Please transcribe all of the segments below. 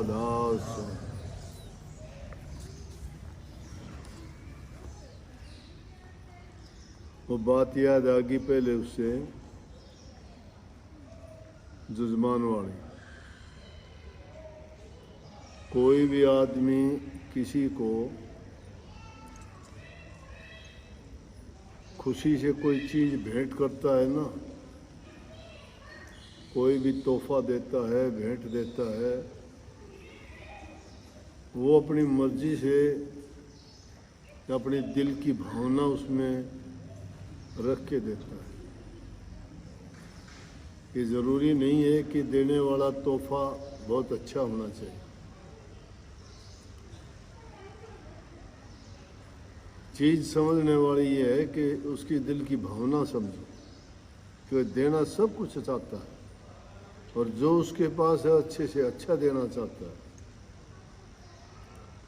दास। वो बात याद आ गई पहले उससे, जुजमान वाली। कोई भी आदमी किसी को खुशी से कोई चीज़ भेंट करता है ना, कोई भी तोहफा देता है, भेंट देता है, वो अपनी मर्जी से अपने दिल की भावना उसमें रख के देता है। ये ज़रूरी नहीं है कि देने वाला तोहफा बहुत अच्छा होना चाहिए। चीज़ समझने वाली ये है कि उसकी दिल की भावना समझो कि वह देना सब कुछ चाहता है और जो उसके पास है अच्छे से अच्छा देना चाहता है,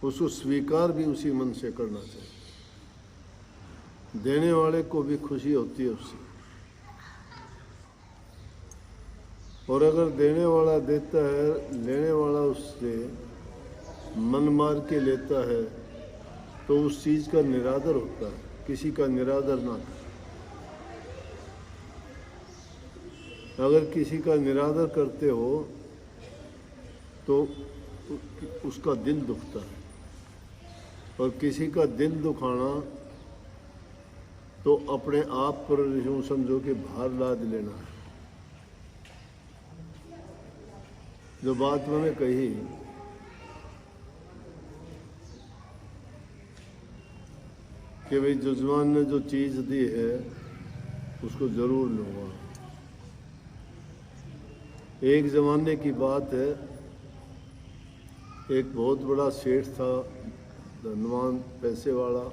उसको स्वीकार भी उसी मन से करना चाहिए। देने वाले को भी खुशी होती है उससे, और अगर देने वाला देता है, लेने वाला उससे मन मार के लेता है तो उस चीज़ का निरादर होता है। किसी का निरादर ना करे। अगर किसी का निरादर करते हो तो उसका दिल दुखता है, और किसी का दिल दुखाना तो अपने आप पर यूँ समझो कि भार लाद लेना है। जो बात मैंने कही कि भाई जुजमान ने जो चीज़ दी है उसको ज़रूर लूँगा। एक ज़माने की बात है, एक बहुत बड़ा सेठ था, धनवान, पैसे वाला,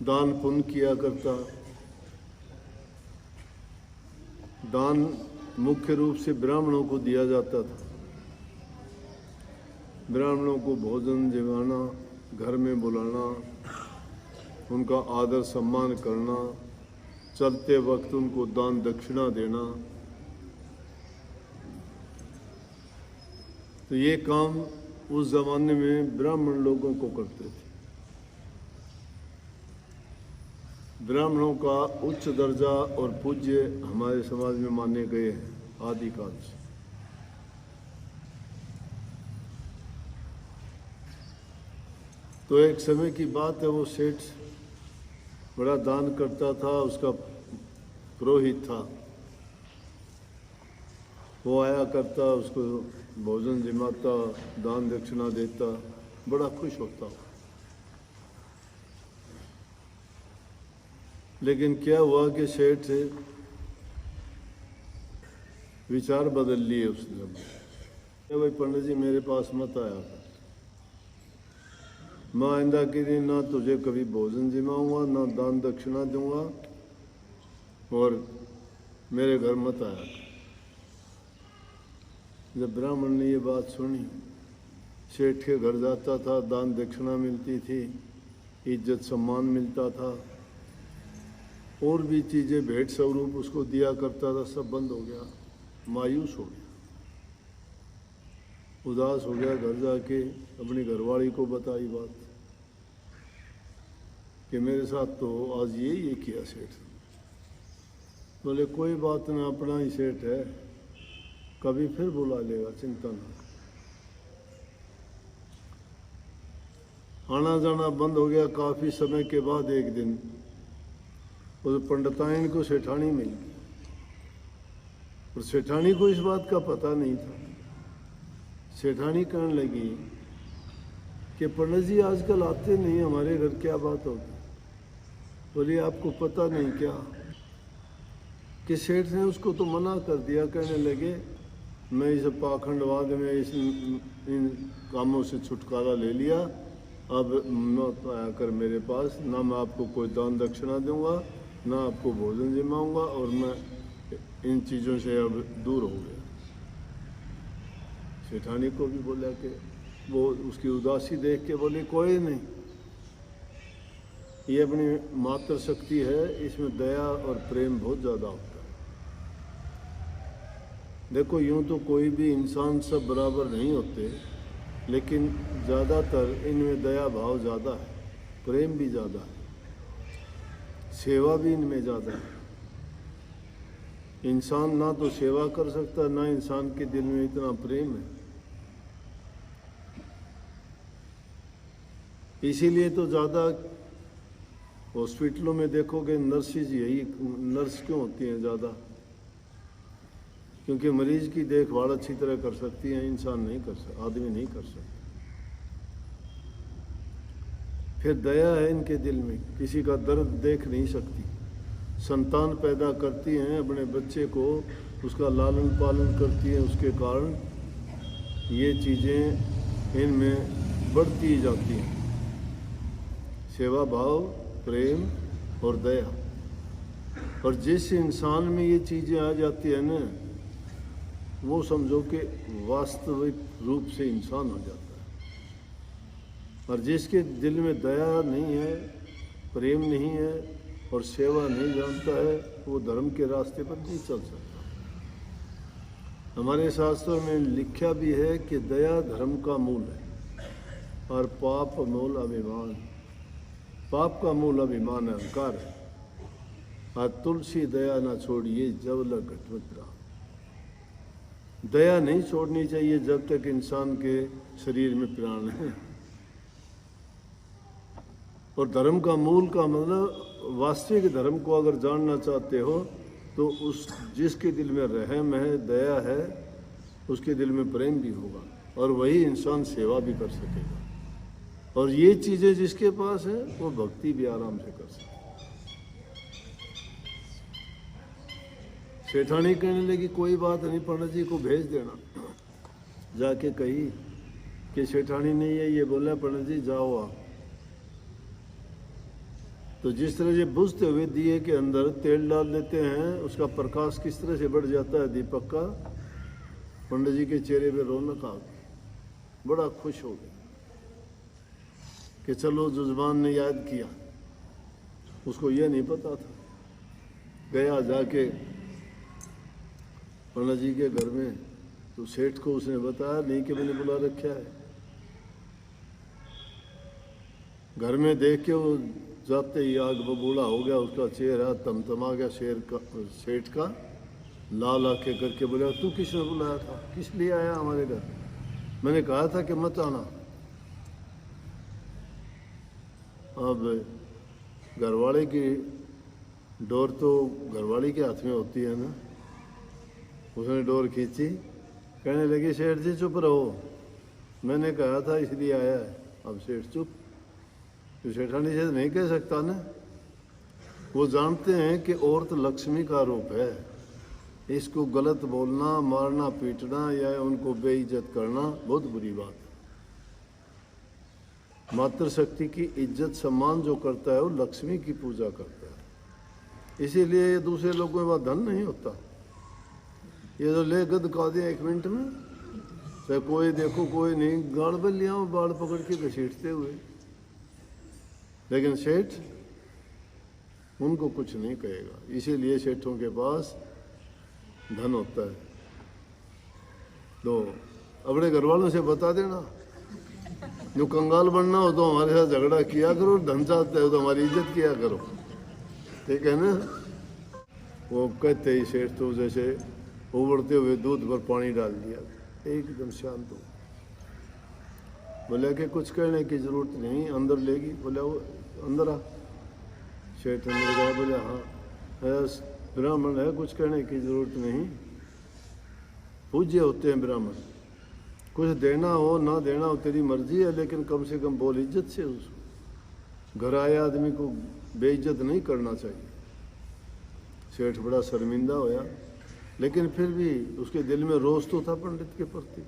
दान पुण्य किया करता। दान मुख्य रूप से ब्राह्मणों को दिया जाता था। ब्राह्मणों को भोजन जगाना, घर में बुलाना, उनका आदर सम्मान करना, चलते वक्त उनको दान दक्षिणा देना। तो ये काम उस ज़माने में ब्राह्मण लोगों को करते थे। ब्राह्मणों का उच्च दर्जा और पूज्य हमारे समाज में माने गए हैं आदिकाल से। तो एक समय की बात है, वो सेठ बड़ा दान करता था, उसका पुरोहित था, वो आया करता, उसको भोजन जिमाता, दान दक्षिणा देता, बड़ा खुश होता। लेकिन क्या हुआ कि सेठ विचार बदल लिए उसने। भाई पंडित जी मेरे पास मत आया था, मैं आइंदा के दिन ना तुझे कभी भोजन जिमाऊंगा, ना दान दक्षिणा दूंगा, और मेरे घर मत आया। जब ब्राह्मण ने ये बात सुनी, सेठ के घर जाता था, दान दक्षिणा मिलती थी, इज्जत सम्मान मिलता था, और भी चीज़ें भेंट स्वरूप उसको दिया करता था, सब बंद हो गया। मायूस हो गया, उदास हो गया। घर जाके अपनी घरवाली को बताई बात कि मेरे साथ तो आज ये किया सेठ। बोले कोई बात ना, अपना ही सेठ है, कभी फिर बुला लेगा, चिंता ना। आना जाना बंद हो गया। काफ़ी समय के बाद एक दिन उस पंडिताइन को सेठानी मिल गई, और सेठानी को इस बात का पता नहीं था। सेठानी कहने लगी कि पंडित जी आजकल आते नहीं हमारे घर, क्या बात होगी? बोली आपको पता नहीं क्या कि सेठ ने उसको तो मना कर दिया। कहने लगे मैं इस पाखंडवाद में, इन कामों से छुटकारा ले लिया, अब मत आया कर मेरे पास, ना मैं आपको कोई दान दक्षिणा दूंगा, ना आपको भोजन जिमाऊंगा, और मैं इन चीज़ों से अब दूर हो गया। सेठानी को भी बोला कि वो उसकी उदासी देख के बोली कोई नहीं, ये अपनी मातृ शक्ति है, इसमें दया और प्रेम बहुत ज़्यादा होता है। देखो यूं तो कोई भी इंसान सब बराबर नहीं होते, लेकिन ज़्यादातर इनमें दया भाव ज़्यादा है, प्रेम भी ज़्यादा है, सेवा भी इनमें ज़्यादा है। इंसान ना तो सेवा कर सकता, ना इंसान के दिल में इतना प्रेम है। इसीलिए तो ज़्यादा हॉस्पिटलों में देखोगे नर्सेज, यही नर्स क्यों होती हैं ज़्यादा, क्योंकि मरीज की देखभाल अच्छी तरह कर सकती हैं, इंसान नहीं कर सकता, आदमी नहीं कर सकता। फिर दया है इनके दिल में, किसी का दर्द देख नहीं सकती। संतान पैदा करती हैं अपने बच्चे को, उसका लालन पालन करती हैं, उसके कारण ये चीज़ें इनमें बढ़ती जाती हैं, सेवा भाव, प्रेम और दया। और जिस इंसान में ये चीज़ें आ जाती है ना, वो समझो कि वास्तविक रूप से इंसान हो जाता है। और जिसके दिल में दया नहीं है, प्रेम नहीं है और सेवा नहीं जानता है, वो धर्म के रास्ते पर नहीं चल सकता। हमारे शास्त्रों में लिखा भी है कि दया धर्म का मूल है और पाप मूल अभिमान। पाप का मूल अभिमान अहंकार है। और तुलसी दया ना छोड़िए जब लग घटवत रहा। दया नहीं छोड़नी चाहिए जब तक इंसान के शरीर में प्राण है। और धर्म का मूल का मतलब वास्तविक धर्म को अगर जानना चाहते हो तो उस जिसके दिल में रहम है, दया है, उसके दिल में प्रेम भी होगा और वही इंसान सेवा भी कर सकेगा। और ये चीज़ें जिसके पास है वो भक्ति भी आराम से कर सकता। सेठानी कहने लगी कोई बात नहीं, पंडित जी को भेज देना। जाके कही कि सेठानी ने ये बोला, पंडित जी जाओ आप। तो जिस तरह से बुझते हुए दिए के अंदर तेल डाल देते हैं, उसका प्रकाश किस तरह से बढ़ जाता है दीपक का, पंडित जी के चेहरे पे रौनक आ गई, बड़ा खुश हो गए कि चलो जुज़बान ने याद किया। उसको यह नहीं पता था। गया जाके पंडित जी के घर में, तो सेठ को उसने बताया नहीं कि मैंने बुला रखा है। घर में देख के वो जाते ही आग बबूला हो गया, उसका चेहरा तमतमा गया। सेठ का लाल आंखें करके बोला, तू किसने बुलाया था, किस लिए आया हमारे घर? मैंने कहा था कि मत आना। अब घरवाले की डोर तो घरवाली के हाथ में होती है ना। उसने डोर खींची, कहने लगी सेठ जी चुप रहो, मैंने कहा था इसलिए आया है। अब सेठ चुप। तो सेठानी से नहीं कह सकता ना। वो जानते हैं कि औरत लक्ष्मी का रूप है, इसको गलत बोलना, मारना पीटना या उनको बेइज्जत करना बहुत बुरी बात है। मातृशक्ति की इज्जत सम्मान जो करता है वो लक्ष्मी की पूजा करता है। इसीलिए ये दूसरे लोगों के पास धन नहीं होता। ये तो ले गद का दिया 1 मिनट में, चाहे कोई देखो कोई नहीं, गाड़ बल लिया बाढ़ पकड़ के घसीटते हुए। लेकिन सेठ उनको कुछ नहीं कहेगा। इसीलिए सेठों के पास धन होता है। तो अपने घर वालों से बता देना, जो कंगाल बनना हो तो हमारे साथ झगड़ा किया करो, धन चाहते हो तो हमारी इज्जत किया करो, ठीक है ना। वो कहते ही सेठ तो जैसे उबलते हुए दूध पर पानी डाल दिया, एकदम शांत हो। बोला कि कुछ कहने की जरूरत नहीं, अंदर लेगी। बोला वो अंदर आ। सेठ अंदर गया। बोला हाँ ब्राह्मण है, कुछ कहने की जरूरत नहीं, पूज्य होते हैं ब्राह्मण। कुछ देना हो ना देना हो तेरी मर्जी है, लेकिन कम से कम बोल इज्जत से। उसको घर आए आदमी को बेइज्जत नहीं करना चाहिए। सेठ बड़ा शर्मिंदा होया, लेकिन फिर भी उसके दिल में रोष तो था पंडित के प्रति।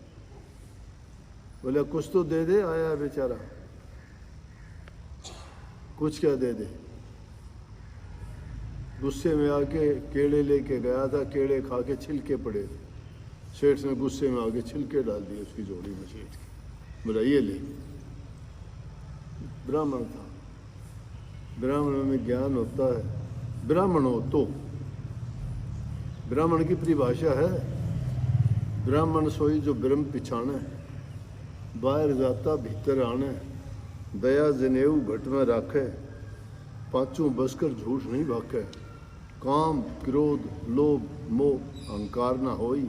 बोला कुछ तो दे दे, आया बेचारा, कुछ क्या दे दे। गुस्से में आके केले लेके गया था, केले खा के छिलके पड़े थे। सेठ ने गुस्से में आके छिलके डाल दिए उसकी जोड़ी में सेठ की। बोला ये ले। ब्राह्मण था। ब्राह्मण में ज्ञान होता है। ब्राह्मण हो तो ब्राह्मण की परिभाषा है ब्राह्मण सोई जो ब्रह्म पिछाणे, बाहर जाता भीतर आने, दया जनेऊ घट में राखे, पांचों बसकर झूठ नहीं भाके, काम क्रोध लोभ मोह अहंकार न होई,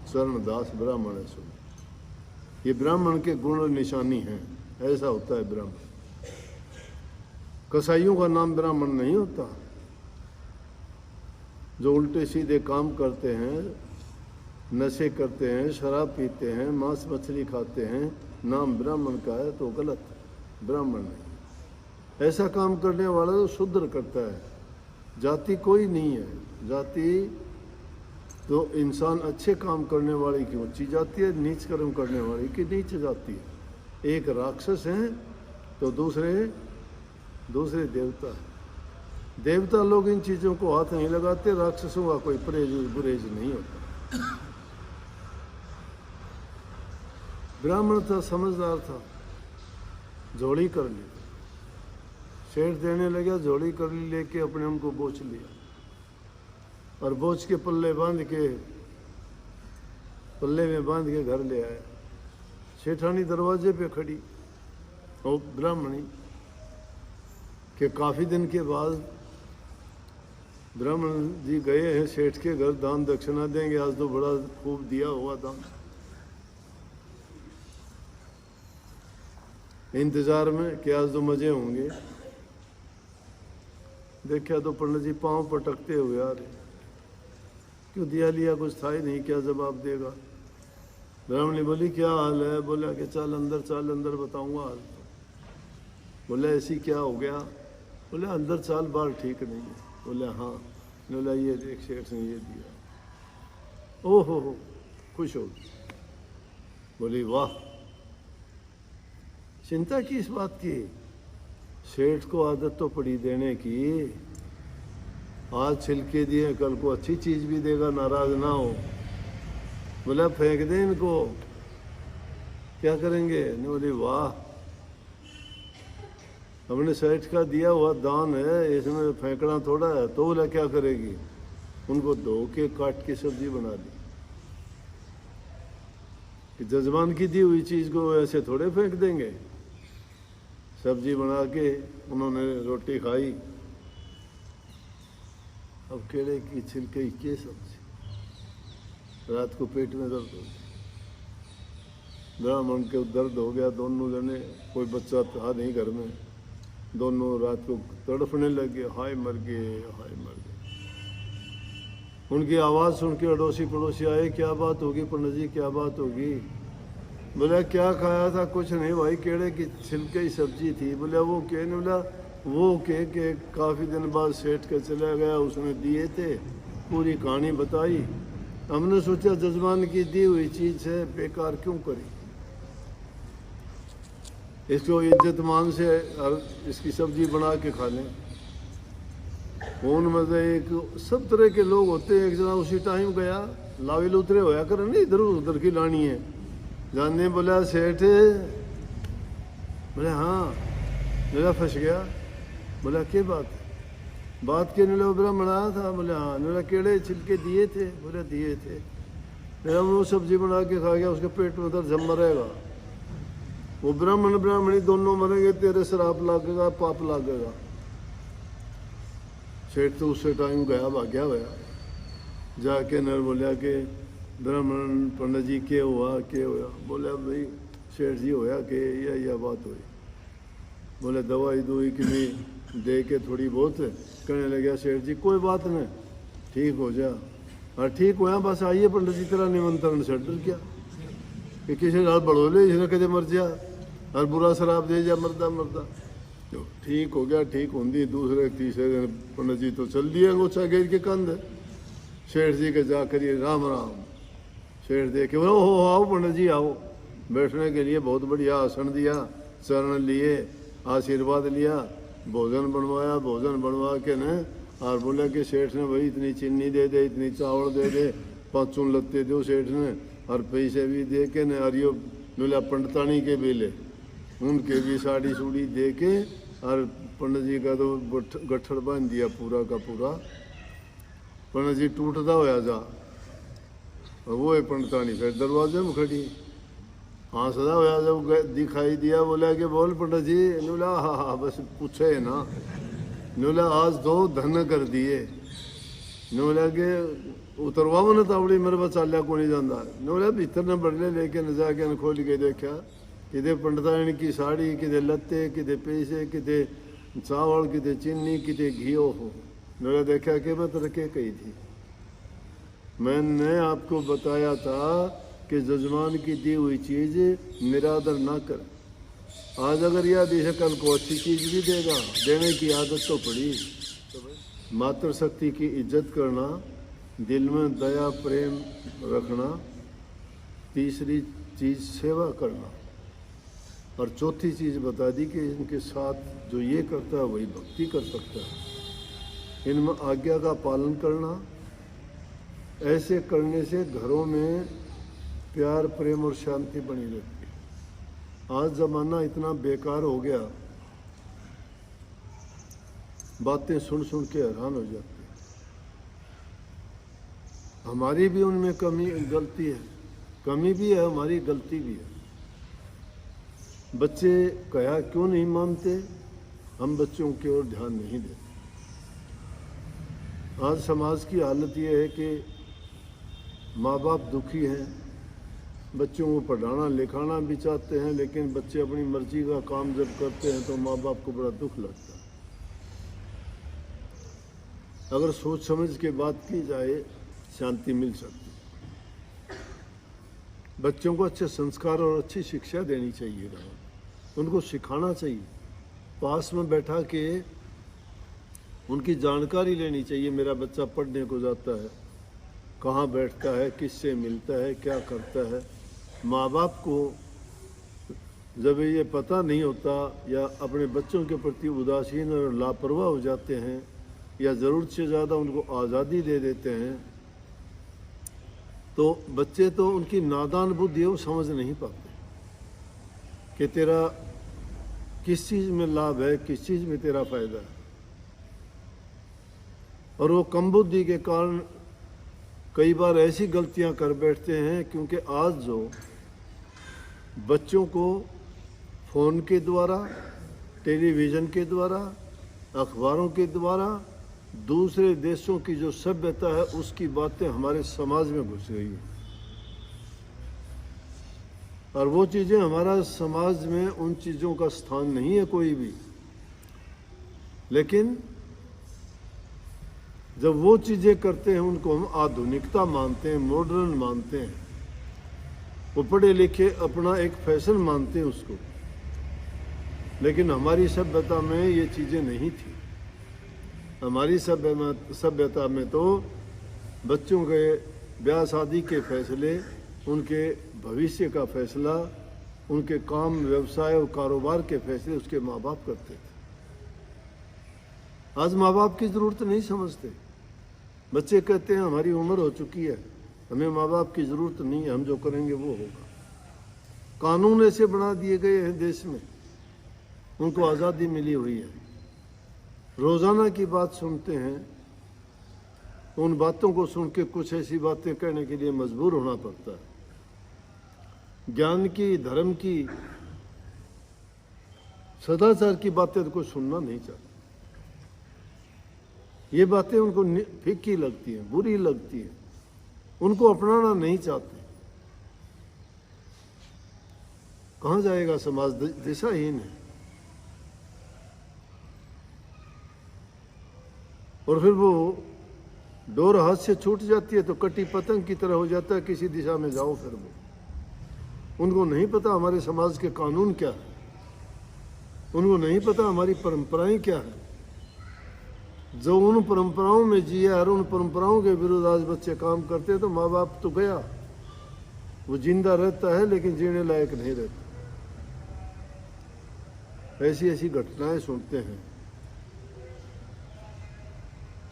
चरण दास ब्राह्मण है सो। ये ब्राह्मण के गुण और निशानी है, ऐसा होता है ब्राह्मण। कसाईयों का नाम ब्राह्मण नहीं होता। जो उल्टे सीधे काम करते हैं, नशे करते हैं, शराब पीते हैं, मांस मछली खाते हैं, नाम ब्राह्मण का है तो गलत, ब्राह्मण नहीं। ऐसा काम करने वाला तो शूद्र करता है, जाति कोई नहीं है। जाति तो इंसान अच्छे काम करने वाले की ऊंची जाति है, नीच कर्म करने वाले की नीच जाति है। एक राक्षस है तो दूसरे देवता है। देवता लोग इन चीज़ों को हाथ नहीं लगाते, राक्षसों का कोई परहेज गुरेज नहीं होता। ब्राह्मण था, समझदार था, झोली कर ली, शेर देने लगा, झोली कर ली, लेके अपने उनको बोझ लिया और बोझ के पल्ले में बांध के घर ले आया। सेठानी दरवाजे पे खड़ी और ब्राह्मणी के काफ़ी दिन के बाद ब्राह्मण जी गए हैं सेठ के घर, दान दक्षिणा देंगे, आज तो बड़ा खूब दिया हुआ दान। इंतजार में कि आज तो मजे होंगे। देखा तो पंडित जी पांव पटकते हुए आ रहे, क्यों दिया लिया कुछ था ही नहीं, क्या जवाब देगा। ब्राह्मणी बोली क्या हाल है, बोला कि चल अंदर बताऊंगा हाल। बोला ऐसी क्या हो गया, बोले अंदर चाल बाल ठीक नहीं है। बोले हाँ, बोला ये देख सेठ ने ये दिया। ओहो खुश हो, बोली वाह, चिंता की इस बात की, सेठ को आदत तो पड़ी देने की, आज छिलके दिए कल को अच्छी चीज भी देगा, नाराज ना हो। बोला फेंक दे इनको, क्या करेंगे। ने बोली वाह, हमने सेठ का दिया हुआ दान है, इसमें फेंकना थोड़ा है। तो बोला क्या करेगी, उनको धो के काट के सब्जी बना दी। कि जजमान की दी हुई चीज को ऐसे थोड़े फेंक देंगे। सब्जी बना के उन्होंने रोटी खाई। अब केले की छिलके की सब्जी, रात को पेट में दर्द हो गया, ब्राह्मण के दर्द हो गया। दोनों जने, कोई बच्चा था नहीं घर में, दोनों रात को तड़फने लगे, हाय मर गए हाय मर गए। उनकी आवाज़ सुन के अड़ोसी पड़ोसी आए, क्या बात होगी पंडित जी, क्या बात होगी। बोला क्या खाया था, कुछ नहीं भाई, केड़े की छिलके की सब्जी थी। बोला वो के, नहीं बोला वो के काफ़ी दिन बाद सेठ के चला गया, उसने दिए थे, पूरी कहानी बताई। हमने सोचा जजमान की दी हुई चीज़ है, बेकार क्यों करी, इसको इज्जत मान से और इसकी सब्जी बना के खा लें। उनमें से एक, सब तरह के लोग होते हैं। एक जना उसी टाइम गया, लाविल उतरे होया कर नहीं, इधर उधर की लानी है। जानने बोला सेठ, बोले हाँ। बोला फंस गया। बोला क्या बात के नीला ब्राह्मण आया था। बोले हाँ। नीला केड़े छिलके दिए थे। बोले दिए थे। मेरा वो सब्जी बना के खा गया, उसके पेट में दर्द जम मरेगा। वो ब्राह्मणी दोनों मरेंगे, तेरे श्राप लागेगा, पाप लागेगा। सेठ तो उससे टाइम गया, भाग्या गया। जाके नर बोलिया कि ब्राह्मण पंडित जी क्या हुआ। बोले भाई सेठ जी होया कि यह बात हुई। बोले दवाई दुई कि नहीं दे के थोड़ी बहुत। कहने लगे सेठ जी कोई बात नहीं, ठीक हो जा। और ठीक होया, बस आइए पंडित जी तेरा निमंत्रण से डर क्या कि किसी रात बढ़ोले इसने कदे मर जा और बुरा शराब दे जा मरदा। तो ठीक हो गया। ठीक होंगी दूसरे तीसरे दिन पंडित जी तो चल दिए अंगोछा घेर के कंध। सेठ जी के जा करिए राम राम। सेठ देखे बोले हो आओ पंडित जी आओ। बैठने के लिए बहुत बढ़िया आसन दिया, चरण लिए, आशीर्वाद लिया, भोजन बनवा के न। और बोला कि सेठ ने भाई इतनी चीनी दे दे, इतनी चावल दे दे, 5 लत्ते दो सेठ ने, और पैसे भी दे के न। और यो बोला पंडितानी के बेले उनके भी साड़ी सूड़ी दे के, और पंडित जी का तो गठड़ बांध दिया पूरा का पूरा। पंडित जी टूटता होया जा। और वो है पंडितानी फिर दरवाजे में खड़ी हाँ सदा होया जब दिखाई दिया बोला कि बोल पंडित जी बोला हाँ हाँ बस पूछे ना बोला आज दो धन कर दिए बोला कि उतरवाओ ना तावड़ी मेरे पास चालिया को नहीं जाता बोला भीतर ने बड़ले लेके न जाके न खोल के देखा किते पंडितानी की साड़ी किते लत्ते किते पैसे किते चावल किते चीनी किते घी हो बोला देखा कि मैं तरके कही थी मैंने आपको बताया था कि जजमान की दी हुई चीज निरादर ना कर आज अगर यह देश कल को अच्छी चीज भी देगा देने की आदत तो पड़ी मातृशक्ति की इज्जत करना दिल में दया प्रेम रखना तीसरी चीज सेवा करना और चौथी चीज बता दी कि इनके साथ जो ये करता है वही भक्ति कर सकता है इनमें आज्ञा का पालन करना ऐसे करने से घरों में प्यार प्रेम और शांति बनी रहती है आज ज़माना इतना बेकार हो गया बातें सुन सुन के हैरान हो जाते हैं हमारी भी उनमें गलती है कमी भी है हमारी गलती भी है बच्चे कहा क्यों नहीं मानते हम बच्चों की ओर ध्यान नहीं देते आज समाज की हालत ये है कि माँ बाप दुखी हैं बच्चों को पढ़ाना लिखाना भी चाहते हैं लेकिन बच्चे अपनी मर्जी का काम जब करते हैं तो माँ बाप को बड़ा दुख लगता है अगर सोच समझ के बात की जाए शांति मिल सकती है बच्चों को अच्छे संस्कार और अच्छी शिक्षा देनी चाहिए उनको सिखाना चाहिए पास में बैठा के उनकी जानकारी लेनी चाहिए मेरा बच्चा पढ़ने को जाता है कहाँ बैठता है किससे मिलता है क्या करता है माँ बाप को जब ये पता नहीं होता या अपने बच्चों के प्रति उदासीन और लापरवाह हो जाते हैं या ज़रूरत से ज़्यादा उनको आज़ादी दे देते हैं तो बच्चे तो उनकी नादान बुद्धि वो समझ नहीं पाते कि तेरा किस चीज़ में लाभ है किस चीज़ में तेरा फ़ायदा है और वो कम बुद्धि के कारण कई बार ऐसी गलतियां कर बैठते हैं क्योंकि आज जो बच्चों को फ़ोन के द्वारा टेलीविज़न के द्वारा अखबारों के द्वारा दूसरे देशों की जो सभ्यता है उसकी बातें हमारे समाज में घुस गई है और वो चीज़ें हमारा समाज में उन चीज़ों का स्थान नहीं है कोई भी लेकिन जब वो चीज़ें करते हैं उनको हम आधुनिकता मानते हैं मॉडर्न मानते हैं वो पढ़े लिखे अपना एक फैशन मानते हैं उसको लेकिन हमारी सभ्यता में ये चीज़ें नहीं थी हमारी सभ्यता में तो बच्चों के ब्याह शादी के फैसले उनके भविष्य का फैसला उनके काम व्यवसाय और कारोबार के फैसले उसके माँ बाप करते थे आज माँ बाप की ज़रूरत नहीं समझते बच्चे कहते हैं हमारी उम्र हो चुकी है हमें माँ बाप की ज़रूरत नहीं है हम जो करेंगे वो होगा कानून ऐसे बना दिए गए हैं देश में उनको आज़ादी मिली हुई है रोज़ाना की बात सुनते हैं उन बातों को सुन के कुछ ऐसी बातें कहने के लिए मजबूर होना पड़ता है ज्ञान की धर्म की सदाचार की बातें तो कोई सुनना नहीं चाहता ये बातें उनको फीकी लगती हैं बुरी लगती हैं उनको अपनाना नहीं चाहते कहाँ जाएगा समाज दिशाहीन है और फिर वो डोर हाथ से छूट जाती है तो कटी पतंग की तरह हो जाता है किसी दिशा में जाओ फिर वो उनको नहीं पता हमारे समाज के कानून क्या है उनको नहीं पता हमारी परंपराएं क्या है जो उन परंपराओं में जिया और उन परंपराओं के विरुद्ध आज बच्चे काम करते हैं तो माँ बाप तो गया वो जिंदा रहता है लेकिन जीने लायक नहीं रहता ऐसी ऐसी घटनाएं सुनते हैं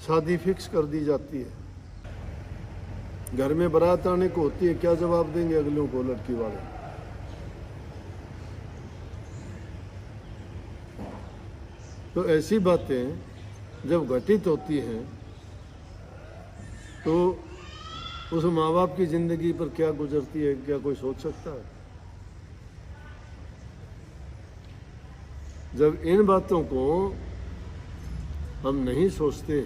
शादी फिक्स कर दी जाती है घर में बारात आने को होती है क्या जवाब देंगे अगलों को लड़की वाले तो ऐसी बातें जब घटित होती हैं तो उस माँ बाप की जिंदगी पर क्या गुजरती है, क्या कोई सोच सकता है? जब इन बातों को हम नहीं सोचते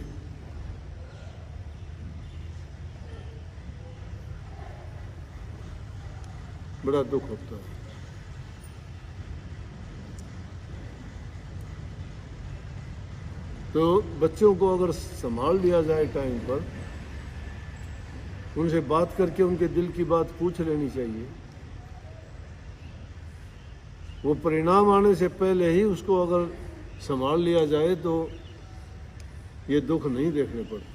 बड़ा दुख होता है। तो बच्चों को अगर संभाल लिया जाए टाइम पर, उनसे बात करके उनके दिल की बात पूछ लेनी चाहिए। वो परिणाम आने से पहले ही उसको अगर संभाल लिया जाए तो ये दुख नहीं देखने पड़ते।